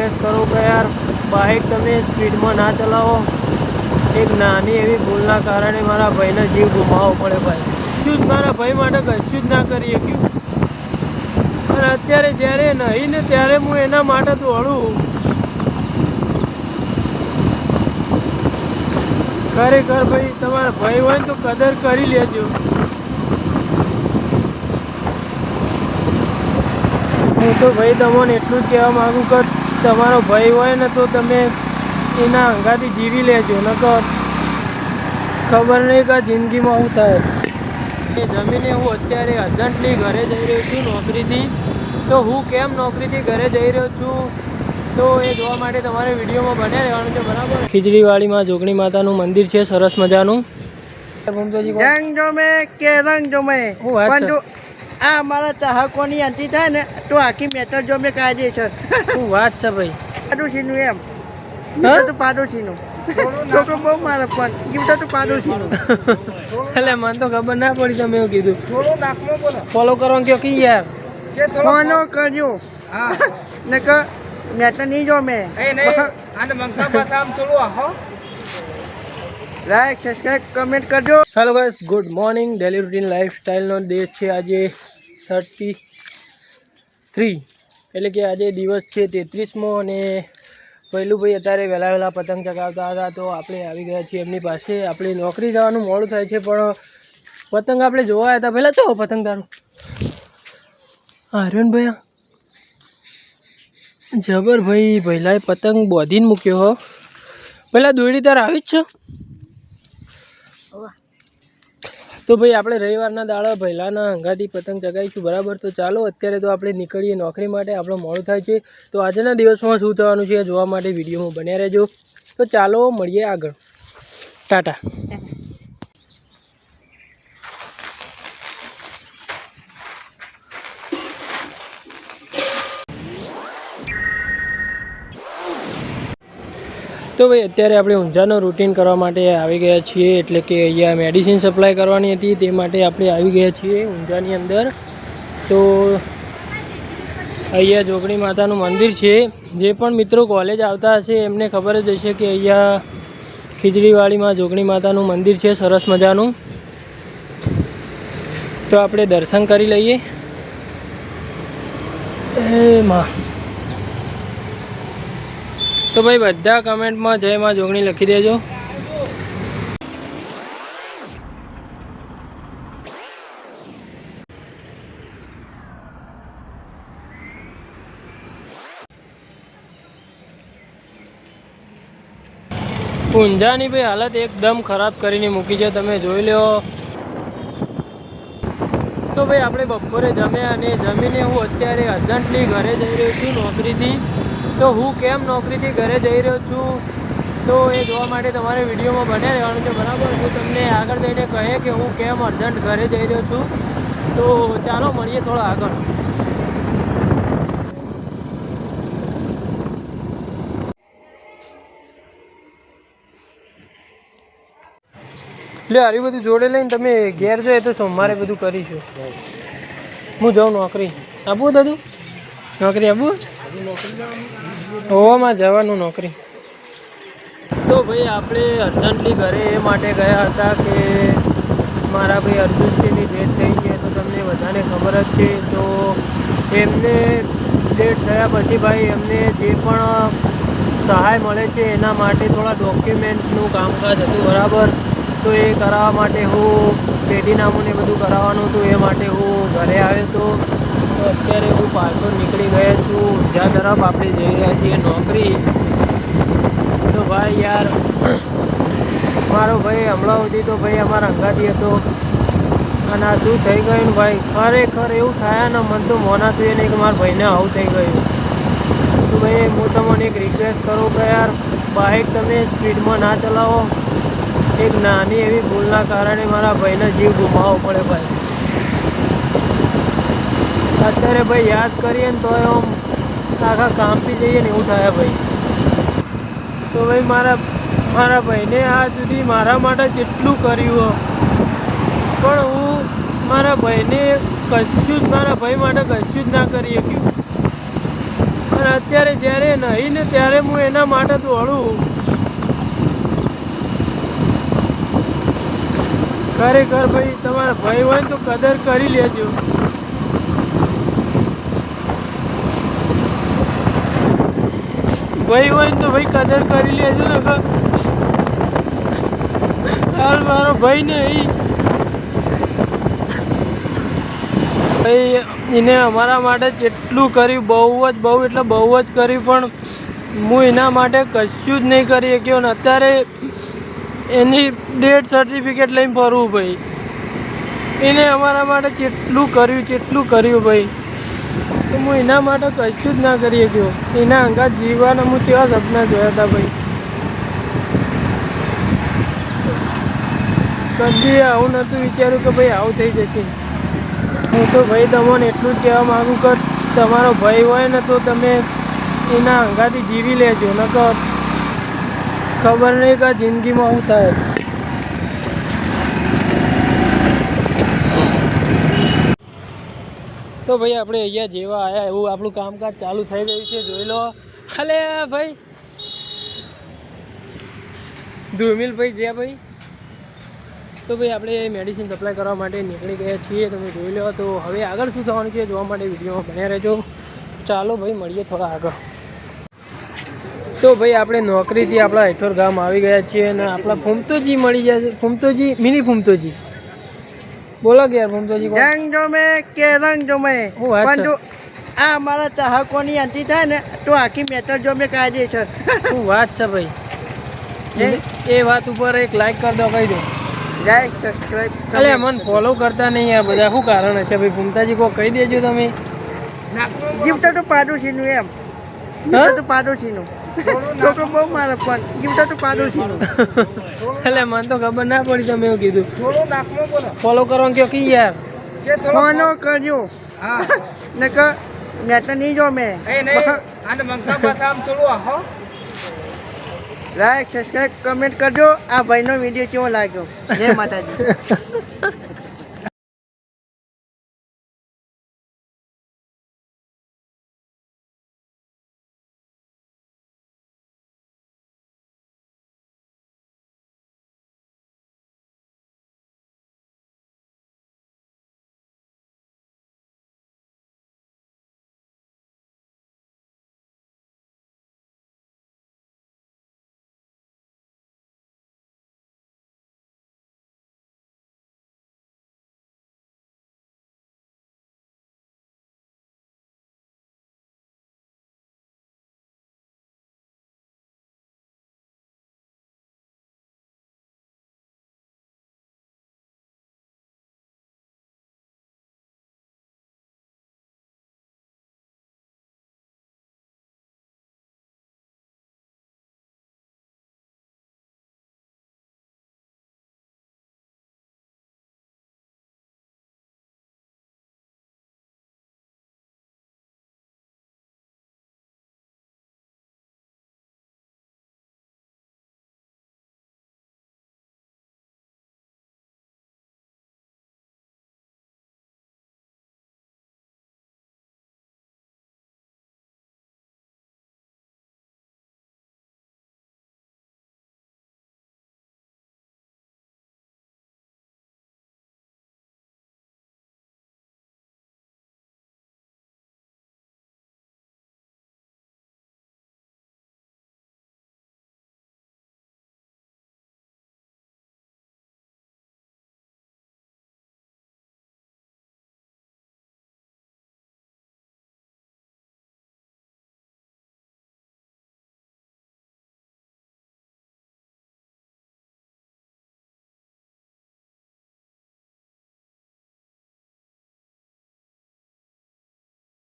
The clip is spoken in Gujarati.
રિક્વેસ્ટ કરું કે યાર બાઇક તમે સ્પીડમાં ના ચલાવો. એક નાની એવી ભૂલના કારણે મારા ભાઈને જીવ ગુમાવવો પડે ભાઈ. શું જ મારા ભાઈ માટે કશું જ ના કરી શક્યું. અને અત્યારે જ્યારે નહીં ને ત્યારે હું એના માટે દોડું. ખરેખર ભાઈ તમારા ભાઈ હોય ને તો કદર કરી લેજો. હું તો ભાઈ તમને એટલું જ કહેવા માગું કે તમારો ભાઈ હોય ને તો તમે એના અંગાથી જીવી લેજો. નકર ખબર નહીં કે જિંદગીમાં શું થાય. એ જમીને હું અત્યારે અર્જન્ટલી ઘરે જઈ રહ્યો છું નોકરીથી. તો હું કેમ નોકરીથી ઘરે જઈ રહ્યો છું તો એ જોવા માટે તમારે વિડીયોમાં બન્યા રહેવાનું છે, બરાબર. ખીજડીવાડીમાં જોગણી માતાનું મંદિર છે સરસ મજાનું. રંગ જોમે કે રંગ જોમે પણ જો આ મારા ચાહકોની અંતિ થાય ને તો આખી મેટર જોમે કાયદેસર. શું વાત છે ભાઈ. પાડોશીનું એમ તો પાડોશીનું છોકરો બહુ મારે પણ ગીફ્ટ તો પાડોશીનું. એટલે મને તો ખબર ના પડી તમે એવું કીધું. ફોલો કરો કયો કી યાર ફોલો કરજો. ને કે મેં તો નહીં જો મેં લાઈક સબસ્ક્રાઈબ કમેન્ટ કરજો. Hello guys, good morning. Daily routine લાઈફસ્ટાઈલનો ડે છે આજે 33, એટલે કે આજે દિવસ છે 33મો. અને પહેલું ભાઈ અત્યારે વહેલા પતંગ ચગાવતા હતા તો આપણે આવી ગયા છીએ એમની પાસે. આપણે નોકરી જવાનું મોડું થાય છે પણ પતંગ આપણે જોવા હતા. પહેલાં ચો પતંગ તારું આર્યન ભાઈ જબર ભાઈ. પહેલાં પતંગ બોધીને મૂક્યો હો. પહેલાં દોડી તાર આવી જ છો. તો ભાઈ આપણે રવિવારના દાડા પહેલાંના અંગાથી પતંગ ચગાવીશું, બરાબર. તો ચાલો અત્યારે તો આપણે નીકળીએ નોકરી માટે. આપણો મોડું થાય છે તો આજના દિવસમાં શું થવાનું છે જોવા માટે વિડીયોમાં બન્યા રહેજો. તો ચાલો મળીએ આગળ. ટાટા. તો ભાઈ અત્યારે આપણે ઊંઝાનો રૂટીન કરવા માટે આવી ગયા છીએ. એટલે કે અહીંયા મેડિસિન સપ્લાય કરવાની હતી તે માટે આપણે આવી ગયા છીએ ઊંઝાની અંદર. તો અહીંયા જોગણી માતાનું મંદિર છે. જે પણ મિત્રો કોલેજ આવતા હશે એમને ખબર જ હશે કે અહીંયા ખીજડીવાડીમાં જોગણી માતાનું મંદિર છે સરસ મજાનું. તો આપણે દર્શન કરી લઈએ. માં તો ભાઈ બધા કમેન્ટમાં જય માં જોગણી લખી દેજો. ઊંઝાની ભાઈ હાલત એકદમ ખરાબ કરીને મૂકી છે, તમે જોઈ લો. તો ભાઈ આપણે બપોરે જમ્યા અને જમીને હું અત્યારે અર્જન્ટલી ઘરે જઈ રહ્યો છું નોકરીથી. તો હું કેમ નોકરીથી ઘરે જઈ રહ્યો છું તો એ જોવા માટે તમારે વિડીયોમાં બન્યા રહેવાનું છે, બરાબર. હું તમને આગળ જઈને કહે કે હું કેમ અર્જન્ટ ઘરે જઈ રહ્યો છું. તો ચાલો મળીએ થોડા આગળ. એટલે આવી બધું જોડે લઈને તમે ઘેર જો તો સોમવારે બધું કરીશું. હું જાઉં નોકરી. આપવું દાદુ નોકરી આપવું? હોવામાં જવાનું નોકરી. તો ભાઈ આપણે અર્જન્ટલી ઘરે એ માટે ગયા હતા કે મારા ભાઈ અર્જુનસિંહની ડેથ થઈ છે. તો તમને બધાને ખબર જ છે. તો એમને ડેથ થયા પછી ભાઈ એમને જે પણ સહાય મળે છે એના માટે થોડા ડોક્યુમેન્ટનું કામકાજ હતું, બરાબર. તો એ કરાવવા માટે હું પેઢીનામું ને બધું કરાવવાનું હતું. એ માટે હું ઘરે આવ્યો હતો. તો અત્યારે હું પાછો નીકળી ગયો છું ઊંઝા તરફ. આપણે જઈ રહ્યા છીએ નોકરી. તો ભાઈ યાર મારો ભાઈ હમણાં સુધી તો ભાઈ અમારા અંગાથી હતો અને આ શું થઈ ગયું ને ભાઈ. ખરેખર એવું થાય ને મને તો મોનાતું એ નહીં કે મારા ભાઈને આવું થઈ ગયું. તો ભાઈ હું તમને એક રિક્વેસ્ટ કરું કે યાર બાઇક તમે સ્પીડમાં ના ચલાવો. એક નાની એવી ભૂલના કારણે મારા ભાઈને જીવ ગુમાવવો પડે ભાઈ. અત્યારે ભાઈ યાદ કરીએ ને તો આમ આખા કામથી જઈએ ને એવું થાય ભાઈ. તો ભાઈ મારા ભાઈને આ સુધી મારા માટે જેટલું કર્યું પણ હું મારા ભાઈને કશું જ મારા ભાઈ માટે કશું જ ના કરી શક્યું. અને અત્યારે જ્યારે નહીં ને ત્યારે હું એના માટે દોડું. ખરેખર ભાઈ તમારા ભાઈ હોય ને તો કદર કરી લેજો. ભાઈ હોય ને તો ભાઈ કદર કરી લેજો ને. હાલ મારો ભાઈ નહીં ભાઈ, એને અમારા માટે જેટલું કર્યું બહુ એટલે બહુ જ કર્યું, પણ હું એના માટે કશું જ નહીં કરી શક્યો. ને અત્યારે એની ડેથ સર્ટિફિકેટ લઈને ફરવું ભાઈ. એને અમારા માટે જેટલું કર્યું ભાઈ, તો હું એના માટે કશું જ ના કરી શક્યો. એના અંગાત જીવવાના હું કેવા સપના જોયા હતા ભાઈ. કદી આવું નહોતું વિચાર્યું કે ભાઈ આવું થઈ જશે. હું તો ભાઈ તમને એટલું જ કહેવા માગું કે તમારો ભાઈ હોય ને તો તમે એના અંગાથી જીવી લેજો, નકર ખબર નહીં કે જિંદગીમાં શું થાય. તો ભાઈ આપણે અહીંયા જેવા આવ્યા એવું આપણું કામકાજ ચાલુ થઈ ગયું છે, જોઈ લો. હલે ભાઈ ધુમિલભાઈ જ્યાં ભાઈ. તો ભાઈ આપણે મેડિસિન સપ્લાય કરવા માટે નીકળી ગયા છીએ, તમે જોઈ લો. તો હવે આગળ શું થવાનું છે જોવા માટે વિડીયોમાં બન્યા રહેજો. ચાલો ભાઈ મળીએ થોડા આગળ. તો ભાઈ આપણે નોકરીથી આપણા હેઠળ ગામ આવી ગયા છીએ અને આપણા ફૂમતોજી મળી ગયા છે. ફૂમતોજી, મિની ફૂમતોજી બોલો કે યાર ફૂમતોજી. જંગ જોમે કે રંગ જોમે, પણ જો આ મારા ચાહકોની અંતિ થાય ને તો આખી મેટર જોમે કાયદેસર. શું વાત છે ભાઈ. એ વાત ઉપર એક લાઈક કરી દો, કહી દો. Like subscribe. અલે મને ફોલો કરતા નહીં આ બધા, શું કારણ હશે ભાઈ? ફૂમતાજી કોઈ કહી દેજો તમે. ગિફ્ટ તો પાડોશીનું એમ. ગિફ્ટ તો પાડોશીનું. છોકરો બહુ મારે પણ ગિફ્ટ તો પાડોશીનું. એટલે મને તો ખબર ના પડી તમે એવું કીધું. ફોલો કરવાનું કયો કી યાર. ફોલો કરજો. નકર મેં તો નહીં જો મેં. લાઈક સબસ્ક્રાઇબ કમેન્ટ કરજો. આ ભાઈનો વિડીયો કેવો લાગ્યો. જય માતાજી.